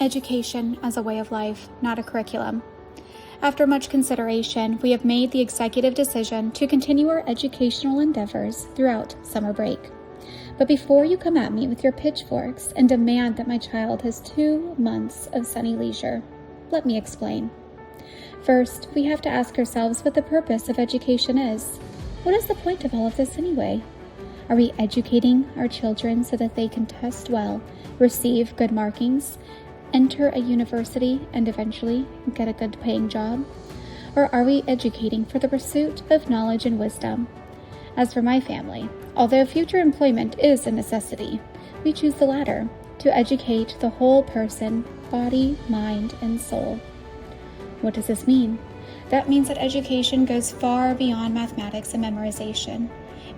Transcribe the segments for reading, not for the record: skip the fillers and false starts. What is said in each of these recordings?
Education as a way of life, not a curriculum. After much consideration, we have made the executive decision to continue our educational endeavors throughout summer break. But before you come at me with your pitchforks and demand that my child has 2 months of sunny leisure, let me explain. First, we have to ask ourselves what the purpose of education is. What is the point of all of this anyway? Are we educating our children so that they can test well, receive good markings, enter a university, and eventually get a good paying job? Or are we educating for the pursuit of knowledge and wisdom? As for my family, although future employment is a necessity, we choose the latter, to educate the whole person, body, mind, and soul. What does this mean? That means that education goes far beyond mathematics and memorization.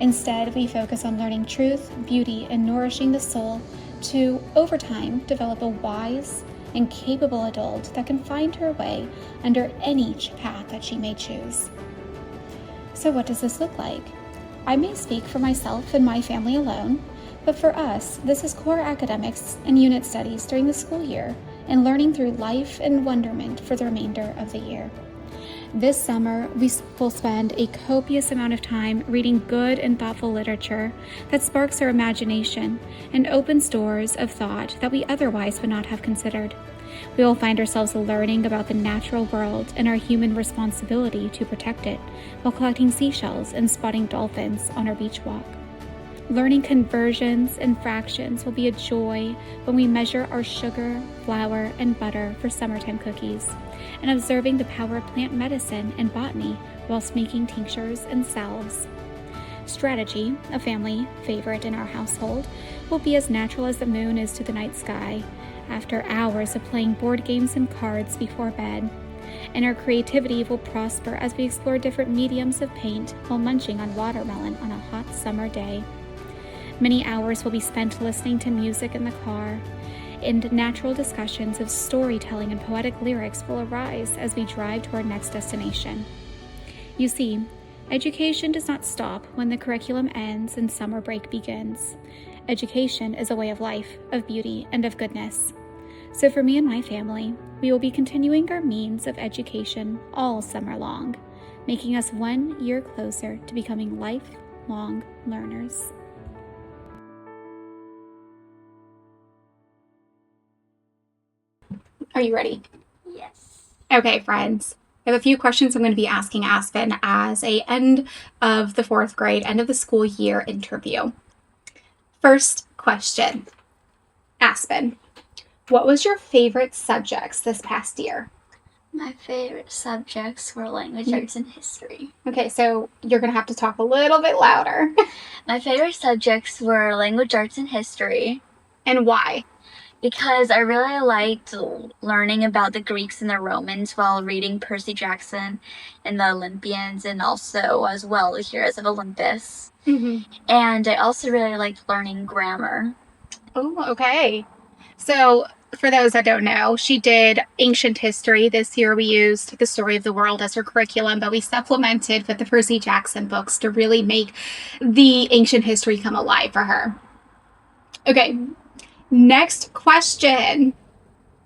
Instead, we focus on learning truth, beauty, and nourishing the soul to, over time, develop a wise and capable adult that can find her way under any path that she may choose. So what does this look like? I may speak for myself and my family alone, but for us, this is core academics and unit studies during the school year and learning through life and wonderment for the remainder of the year. This summer, we will spend a copious amount of time reading good and thoughtful literature that sparks our imagination and opens doors of thought that we otherwise would not have considered. We will find ourselves learning about the natural world and our human responsibility to protect it while collecting seashells and spotting dolphins on our beach walk. Learning conversions and fractions will be a joy when we measure our sugar, flour, and butter for summertime cookies, and observing the power of plant medicine and botany whilst making tinctures and salves. Strategy, a family favorite in our household, will be as natural as the moon is to the night sky after hours of playing board games and cards before bed. And our creativity will prosper as we explore different mediums of paint while munching on watermelon on a hot summer day. Many hours will be spent listening to music in the car, and natural discussions of storytelling and poetic lyrics will arise as we drive to our next destination. You see, education does not stop when the curriculum ends and summer break begins. Education is a way of life, of beauty, and of goodness. So for me and my family, we will be continuing our means of education all summer long, making us 1 year closer to becoming lifelong learners. Are you ready? Yes. Okay, friends. I have a few questions I'm going to be asking Aspen as a end of the 4th grade, end of the school year interview. First question. Aspen, what was your favorite subjects this past year? My favorite subjects were language arts and history. Okay, so you're going to have to talk a little bit louder. My favorite subjects were language arts and history. And why? Because I really liked learning about the Greeks and the Romans while reading Percy Jackson and the Olympians, and also as well the Heroes of Olympus. Mm-hmm. And I also really liked learning grammar. Oh, okay. So for those that don't know, she did ancient history. This year we used the story of the world as her curriculum, but we supplemented with the Percy Jackson books to really make the ancient history come alive for her. Okay. Next question.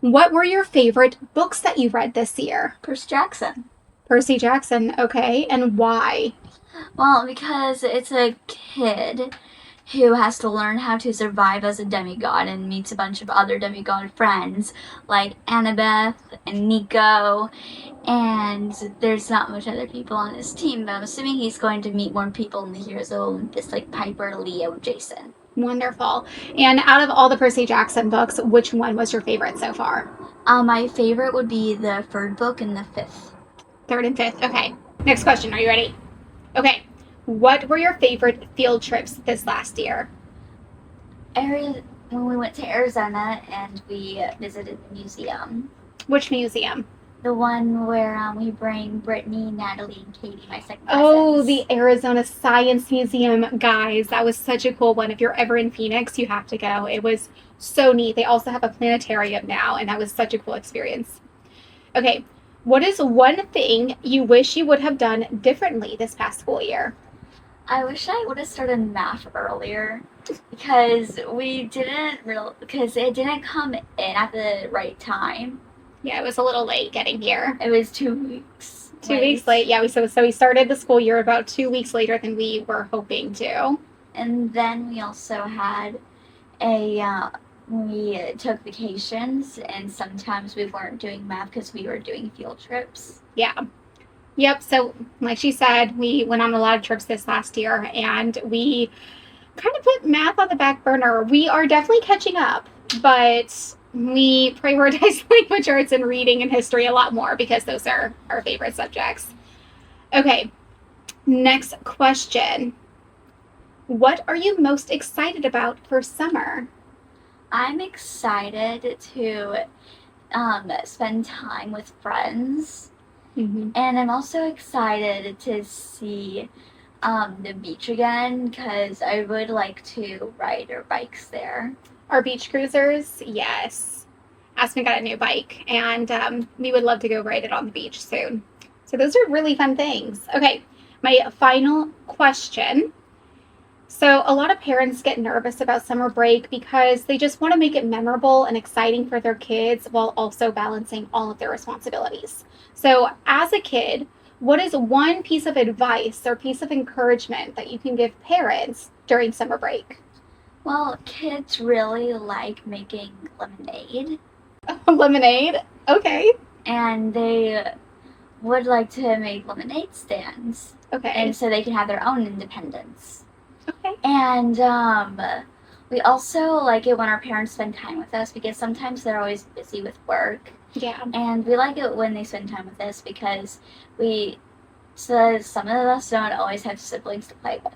What were your favorite books that you read this year? Percy Jackson. Percy Jackson, okay. And why? Well, because it's a kid who has to learn how to survive as a demigod and meets a bunch of other demigod friends like Annabeth and Nico, and there's not much other people on his team, but I'm assuming he's going to meet more people in the Heroes of Olympus like Piper, Leo, Jason. Wonderful. And out of all the Percy Jackson books, which one was your favorite so far? My favorite would be the 3rd book and the 5th. 3rd and 5th. Okay. Next question. Are you ready? Okay. What were your favorite field trips this last year? When we went to Arizona and we visited the museum. Which museum? The one where we bring Brittany, Natalie, and Katie, my second cousins. Oh, the Arizona Science Museum. Guys, that was such a cool one. If you're ever in Phoenix, you have to go. It was so neat. They also have a planetarium now, and that was such a cool experience. Okay, what is one thing you wish you would have done differently this past school year? I wish I would have started math earlier because because it didn't come in at the right time. Yeah, it was a little late getting here. It was 2 weeks. 2 weeks late. Yeah, so we started the school year about 2 weeks later than we were hoping to. And then we also had we took vacations, and sometimes we weren't doing math because we were doing field trips. Yeah. Yep. So, like she said, we went on a lot of trips this last year, and we kind of put math on the back burner. We are definitely catching up, but we prioritize language arts and reading and history a lot more because those are our favorite subjects. Okay. Next question. What are you most excited about for summer? I'm excited to spend time with friends, Mm-hmm. and I'm also excited to see the beach again because I would like to ride our bikes there. Our beach cruisers, yes. Aspen got a new bike, and we would love to go ride it on the beach soon. So those are really fun things. Okay, my final question. So a lot of parents get nervous about summer break because they just want to make it memorable and exciting for their kids while also balancing all of their responsibilities. So as a kid, what is one piece of advice or piece of encouragement that you can give parents during summer break? Well, kids really like making lemonade, Lemonade? Okay. and they would like to make lemonade stands, Okay. and so they can have their own independence. Okay. And we also like it when our parents spend time with us because sometimes they're always busy with work. Yeah. And we like it when they spend time with us because some of us don't always have siblings to play with.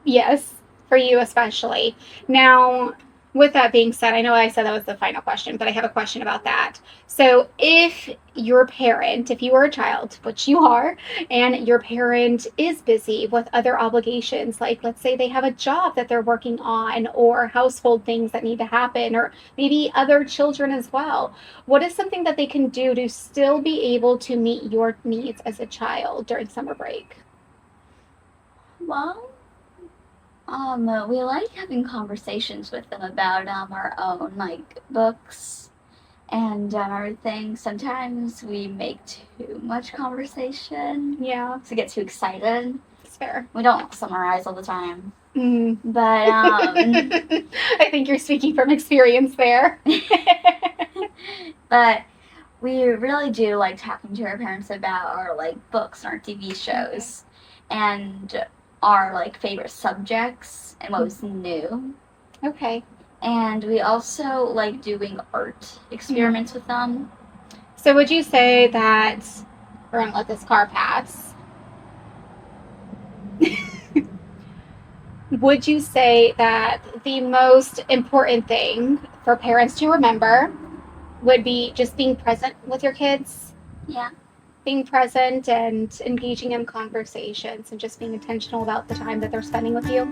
Yes, for you especially. Now, with that being said, I know I said that was the final question, but I have a question about that. So, if your parent, if you are a child, which you are, and your parent is busy with other obligations, like let's say they have a job that they're working on, or household things that need to happen, or maybe other children as well, what is something that they can do to still be able to meet your needs as a child during summer break? Well, we like having conversations with them about our own like books and everything. Sometimes we make too much conversation Yeah, to get too excited. it's fair. We don't summarize all the time, Mm. but I think you're speaking from experience there. but we really do like talking to our parents about our like books and our TV shows and our like favorite subjects and what was new. Okay. And we also like doing art experiments with them. So would you say that we're gonna let this car pass? Would you say that the most important thing for parents to remember would be just being present with your kids? Yeah. Being present and engaging in conversations and just being intentional about the time that they're spending with you?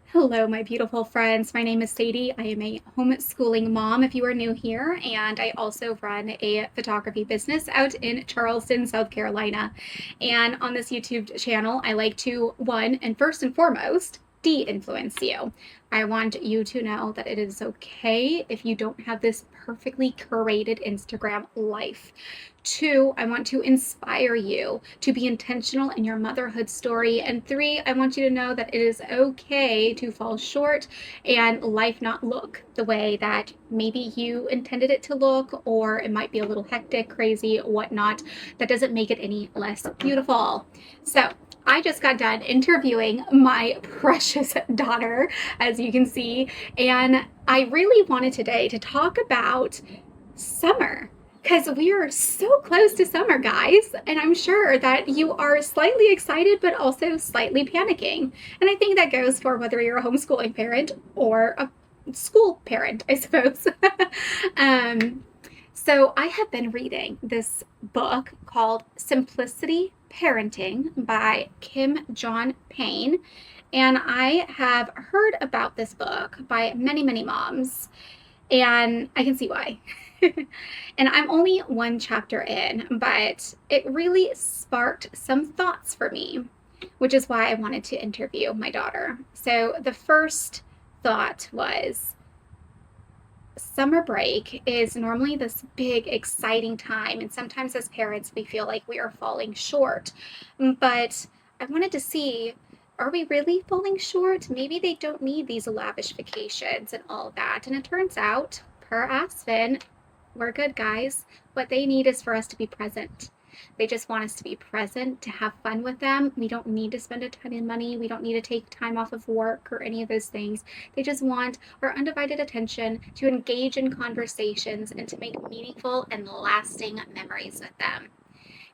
Hello, my beautiful friends. My name is Sadie. I am a homeschooling mom if you are new here, and I also run a photography business out in Charleston, South Carolina. And on this YouTube channel, I like to, one, and first and foremost, de-influence you. I want you to know that it is okay if you don't have this perfectly curated Instagram life. Two, I want to inspire you to be intentional in your motherhood story. And three, I want you to know that it is okay to fall short and life not look the way that maybe you intended it to look, or it might be a little hectic, crazy, whatnot. That doesn't make it any less beautiful. So I just got done interviewing my precious daughter, as you can see, and I really wanted today to talk about summer. because we are so close to summer, guys, and I'm sure that you are slightly excited but also slightly panicking. And I think that goes for whether you're a homeschooling parent or a school parent, I suppose. um, so I have been reading this book called Simplicity Parenting by Kim John Payne, and I have heard about this book by many, many moms, and I can see why. And I'm only one chapter in, but it really sparked some thoughts for me, which is why I wanted to interview my daughter. So the first thought was, summer break is normally this big, exciting time, and sometimes as parents, we feel like we are falling short. But I wanted to see, are we really falling short? Maybe they don't need these lavish vacations and all that. And it turns out, per Aspen, we're good, guys. What they need is for us to be present. They just want us to be present, to have fun with them. We don't need to spend a ton of money. We don't need to take time off of work or any of those things. They just want our undivided attention, to engage in conversations and to make meaningful and lasting memories with them.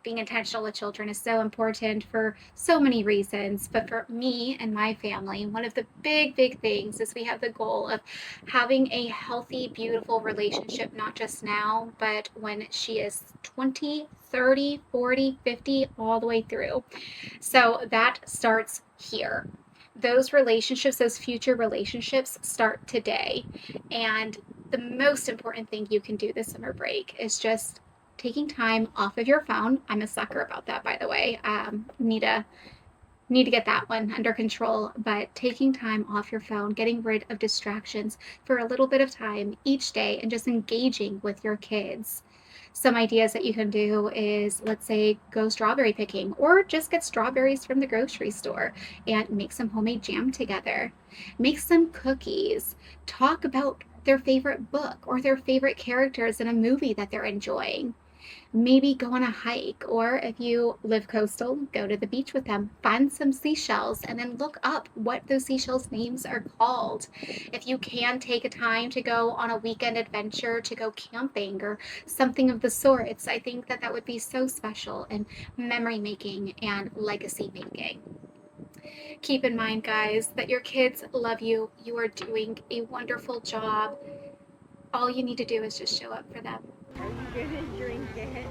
Being intentional with children is so important for so many reasons, but for me and my family, one of the big things is we have the goal of having a healthy, beautiful relationship, not just now, but when she is 20, 30, 40, 50, all the way through. So that starts here. Those relationships, those future relationships, start today. And the most important thing you can do this summer break is just taking time off of your phone. I'm a sucker about that, by the way. Need to get that one under control. But taking time off your phone, getting rid of distractions for a little bit of time each day, and just engaging with your kids. Some ideas that you can do is, let's say, go strawberry picking, or just get strawberries from the grocery store and make some homemade jam together. Make some cookies. Talk about their favorite book or their favorite characters in a movie that they're enjoying. Maybe go on a hike, or if you live coastal, go to the beach with them. Find some seashells and then look up what those seashells' names are called. If you can take a time to go on a weekend adventure, to go camping or something of the sorts, I think that that would be so special and memory making and legacy making. Keep in mind, guys, that your kids love you. You are doing a wonderful job. All you need to do is just show up for them. Are you gonna drink it?